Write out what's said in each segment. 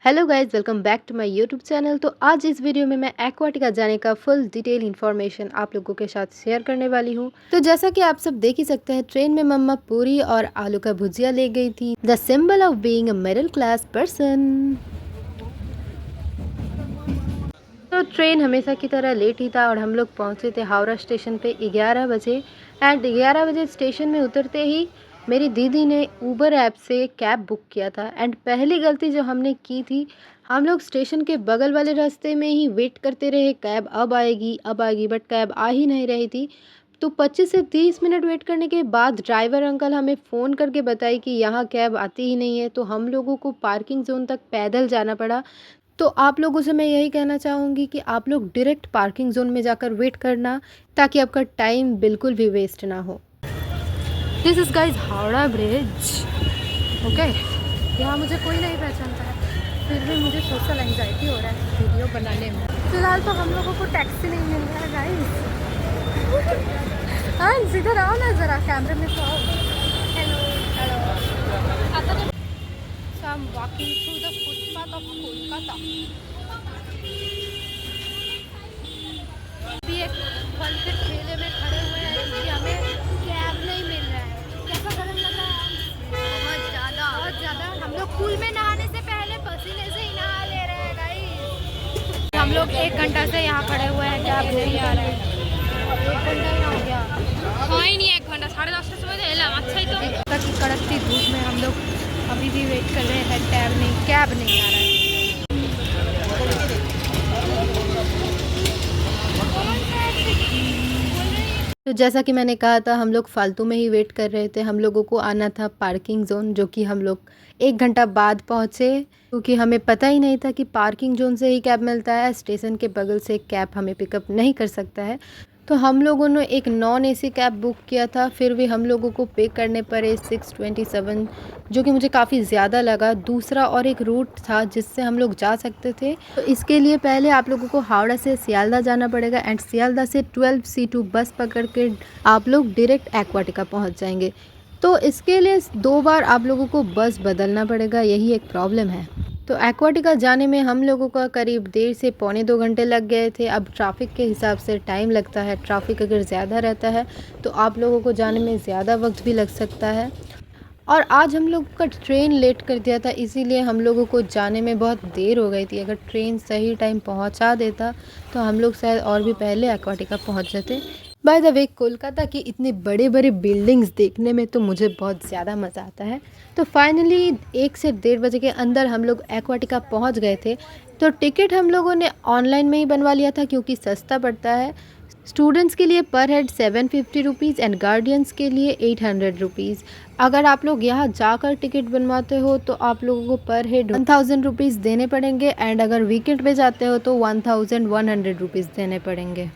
Hello guys, welcome back to my YouTube channel. तो आज इस वीडियो में मैं एक्वाटिका जाने का फुल डिटेल इन्फॉर्मेशन आप लोगों के साथ शेयर करने वाली हूँ। तो जैसा कि आप सब देख ही सकते हैं, ट्रेन में मम्मा पूरी और आलू का भुजिया ले गई थी, the symbol of being a middle class person. तो ट्रेन हमेशा की तरह लेट ही था और हम लोग पहुँचे थे हावड़ा स्टेशन पे 11 बजे। एंड 11 बजे स्टेशन में उतरते ही मेरी दीदी ने ऊबर ऐप से कैब बुक किया था। एंड पहली गलती जो हमने की थी, हम लोग स्टेशन के बगल वाले रास्ते में ही वेट करते रहे, कैब अब आएगी, बट कैब आ ही नहीं रही थी। तो 25 से 30 मिनट वेट करने के बाद ड्राइवर अंकल हमें फ़ोन करके बताई कि यहाँ कैब आती ही नहीं है। तो हम लोगों को पार्किंग ज़ोन तक पैदल जाना पड़ा। तो आप लोगों से मैं यही कहना चाहूँगी कि आप लोग डायरेक्ट पार्किंग ज़ोन में जाकर वेट करना, ताकि आपका टाइम बिल्कुल भी वेस्ट ना हो। This is guys Howrah bridge. Okay, यहाँ मुझे कोई नहीं पहचानता है, फिर भी मुझे सोशल एंजाइटी हो रहा है वीडियो बनाने में। फिलहाल तो हम लोगों को टैक्सी नहीं मिल रहा है गाइज। हाँ, इधर आओ ना ज़रा, कैमरे में तो आओ। Hello hello. So I'm walking through the footpath of Kolkata. अभी एक फल के ठेले में खड़े हुए हैं क्योंकि हमें कैब नहीं मिल रहा है। कैसा गरम लग रहा है? बहुत ज़्यादा। हम लोग पूल में नहाने से पहले पसीने से ही नहा ले रहे हैं गाइस। हम लोग 1 घंटा से यहाँ खड़े हुए हैं, कैब नहीं आ रहा है। 1 घंटा ही हो गया। हाँ ही नहीं, 1 घंटा, 10:30 के समय एलाम। अच्छा ही तो कड़कती धूप में हम लोग अभी भी वेट कर रहे हैं, कैब नहीं आ रहा है। तो जैसा कि मैंने कहा था, हम लोग फालतू में ही वेट कर रहे थे। हम लोगों को आना था पार्किंग जोन, जो कि हम लोग 1 घंटा बाद पहुँचे, क्योंकि हमें पता ही नहीं था कि पार्किंग जोन से ही कैब मिलता है, स्टेशन के बगल से कैब हमें पिकअप नहीं कर सकता है। तो हम लोगों ने एक नॉन एसी कैब बुक किया था, फिर भी हम लोगों को पे करने पड़े 627, जो कि मुझे काफ़ी ज़्यादा लगा। दूसरा और एक रूट था जिससे हम लोग जा सकते थे। तो इसके लिए पहले आप लोगों को हावड़ा से सियालदह जाना पड़ेगा, एंड सियालदह से 12C2 बस पकड़ के आप लोग डायरेक्ट एक्वाटिका पहुंच जाएंगे। तो इसके लिए 2 बार आप लोगों को बस बदलना पड़ेगा, यही एक प्रॉब्लम है। तो एक्वाटिका जाने में हम लोगों का करीब 1.5 से पौने 2 घंटे लग गए थे। अब ट्रैफिक के हिसाब से टाइम लगता है, ट्रैफिक अगर ज़्यादा रहता है तो आप लोगों को जाने में ज़्यादा वक्त भी लग सकता है। और आज हम लोग का ट्रेन लेट कर दिया था, इसीलिए हम लोगों को जाने में बहुत देर हो गई थी। अगर ट्रेन सही टाइम पहुंचा देता तो हम लोग शायद और भी पहले एक्वाटिका पहुंच जाते। बाय द वे, कोलकाता की इतनी बड़े बड़े बिल्डिंग्स देखने में तो मुझे बहुत ज़्यादा मज़ा आता है। तो फाइनली 1 से 1:30 बजे के अंदर हम लोग एक्वाटिका पहुंच गए थे। तो टिकट हम लोगों ने ऑनलाइन में ही बनवा लिया था, क्योंकि सस्ता पड़ता है। स्टूडेंट्स के लिए पर हेड 750 रुपीज़ एंड गार्डियंस के लिए 800 रुपीज़। अगर आप लोग यहाँ जाकर टिकट बनवाते हो तो आप लोगों को पर हेड 1000 रुपीज़ देने पड़ेंगे, एंड अगर वीकेंड पे जाते हो तो 1100 रुपीज़ देने पड़ेंगे।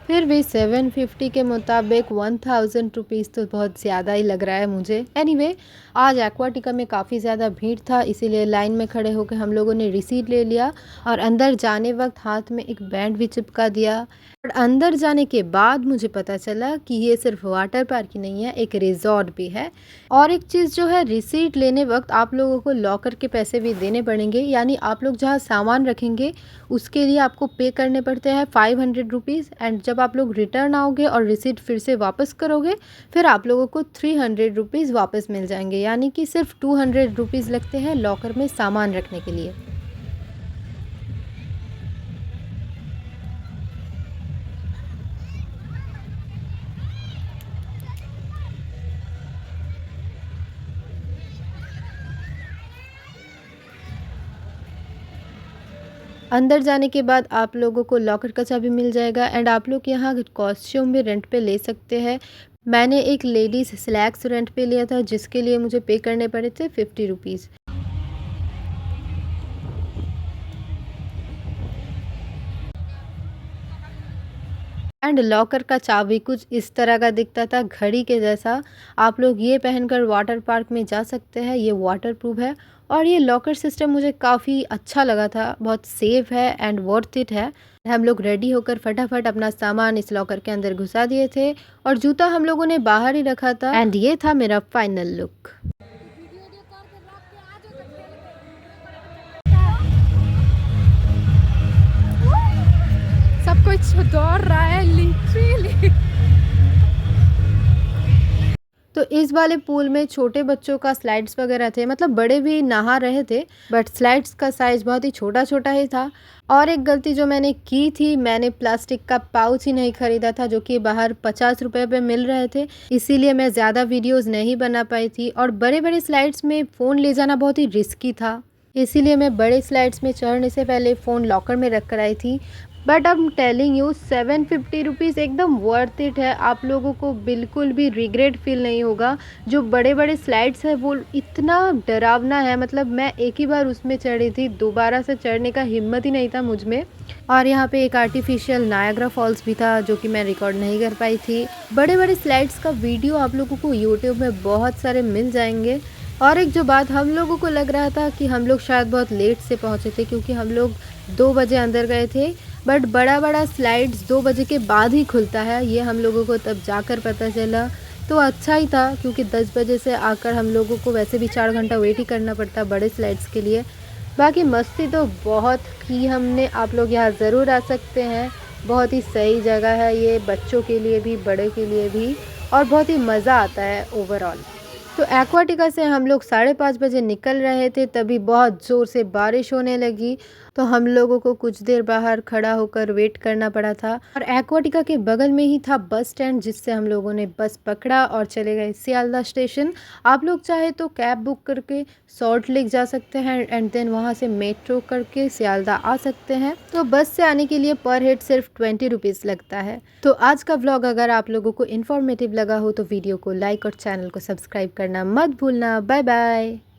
फिर भी 750 के मुताबिक 1000 रुपीज़ तो बहुत ज़्यादा ही लग रहा है मुझे। एनीवे, आज एक्वाटिका में काफ़ी ज़्यादा भीड़ था, इसीलिए लाइन में खड़े होकर हम लोगों ने रिसीट ले लिया और अंदर जाने वक्त हाथ में एक बैंड भी चिपका दिया। और अंदर जाने के बाद मुझे पता चला कि ये सिर्फ वाटर पार्क ही नहीं है, एक रिजॉर्ट भी है। और एक चीज़ जो है, रिसीट लेने वक्त आप लोगों को लॉकर के पैसे भी देने पड़ेंगे, यानी आप लोग जहाँ सामान रखेंगे उसके लिए आपको पे करने पड़ते हैं 500 रुपीज़। एंड जब आप लोग रिटर्न आओगे और रिसीट फिर से वापस करोगे, फिर आप लोगों को 300 रुपीज़ वापस मिल जाएंगे, यानी कि सिर्फ 200 रुपीज़ लगते हैं लॉकर में सामान रखने के लिए। अंदर जाने के बाद आप लोगों को लॉकर का चाबी मिल जाएगा, एंड आप लोग यहाँ कॉस्ट्यूम भी रेंट पे ले सकते हैं। मैंने एक लेडीज़ स्लैक्स रेंट पे लिया था, जिसके लिए मुझे पे करने पड़े थे 50 रुपीज़। एंड लॉकर का चाबी कुछ इस तरह का दिखता था, घड़ी के जैसा। आप लोग ये पहनकर वाटर पार्क में जा सकते हैं, ये वाटर प्रूफ है। और ये लॉकर सिस्टम मुझे काफ़ी अच्छा लगा था, बहुत सेफ है एंड वर्थ इट है। हम लोग रेडी होकर फटाफट अपना सामान इस लॉकर के अंदर घुसा दिए थे, और जूता हम लोगों ने बाहर ही रखा था। एंड ये था मेरा फाइनल लुक। बच्चा दौड़ रहा है लिटरली। तो इस वाले पूल में छोटे बच्चों का स्लाइड्स वगैरह थे, मतलब बड़े भी नहा रहे थे, बट स्लाइड्स का साइज़ बहुत ही छोटा-छोटा ही था। और एक गलती जो मैंने की थी, मैंने प्लास्टिक का पाउच ही नहीं ख़रीदा था, जो कि बाहर 50 रुपए पे मिल रहे थे, इसीलिए मैं ज़्यादा वीडियोज़ नहीं बना पाई थी। और बड़े-बड़े स्लाइड्स में फ़ोन ले जाना बहुत ही रिस्की था, इसीलिए मैं बड़े स्लाइड्स में चढ़ने से पहले फ़ोन लॉकर में रख कर आई थी। But I am telling you 750 rupees एकदम वर्थ इट है। आप लोगों को बिल्कुल भी रिग्रेट फील नहीं होगा। जो बड़े-बड़े स्लाइड्स हैं वो इतना डरावना है, मतलब मैं एक ही बार उसमें चढ़ी थी, दोबारा से चढ़ने का हिम्मत ही नहीं था मुझ में। और यहाँ पे एक आर्टिफिशियल नायग्रा फॉल्स भी था, जो कि मैं रिकॉर्ड नहीं कर पाई थी। बड़े-बड़े स्लाइड्स का वीडियो आप लोगों को यूट्यूब में बहुत सारे मिल जाएंगे। और एक जो बात, हम लोगों को लग रहा था कि हम लोग शायद बहुत लेट से पहुँचे थे, क्योंकि हम लोग 2 बजे अंदर गए थे, बट बड़ा स्लाइड्स 2 बजे के बाद ही खुलता है, ये हम लोगों को तब जाकर पता चला। तो अच्छा ही था, क्योंकि 10 बजे से आकर हम लोगों को वैसे भी 4 घंटा वेट ही करना पड़ता बड़े स्लाइड्स के लिए। बाकी मस्ती तो बहुत की हमने, आप लोग यहाँ ज़रूर आ सकते हैं। बहुत ही सही जगह है ये, बच्चों के लिए भी बड़े के लिए भी, और बहुत ही मज़ा आता है ओवरऑल। तो एक्वाटिका से हम लोग 5:30 बजे निकल रहे थे, तभी बहुत ज़ोर से बारिश होने लगी, तो हम लोगों को कुछ देर बाहर खड़ा होकर वेट करना पड़ा था। और एक्वाटिका के बगल में ही था बस स्टैंड, जिससे हम लोगों ने बस पकड़ा और चले गए सियालदह स्टेशन। आप लोग चाहे तो कैब बुक करके सॉल्ट लेक जा सकते हैं, एंड देन वहाँ से मेट्रो करके सियालदह आ सकते हैं। तो बस से आने के लिए पर हेड सिर्फ 20 रुपीज़ लगता है। तो आज का व्लॉग अगर आप लोगों को इन्फॉर्मेटिव लगा हो तो वीडियो को लाइक और चैनल को सब्सक्राइब करना मत भूलना। Bye bye.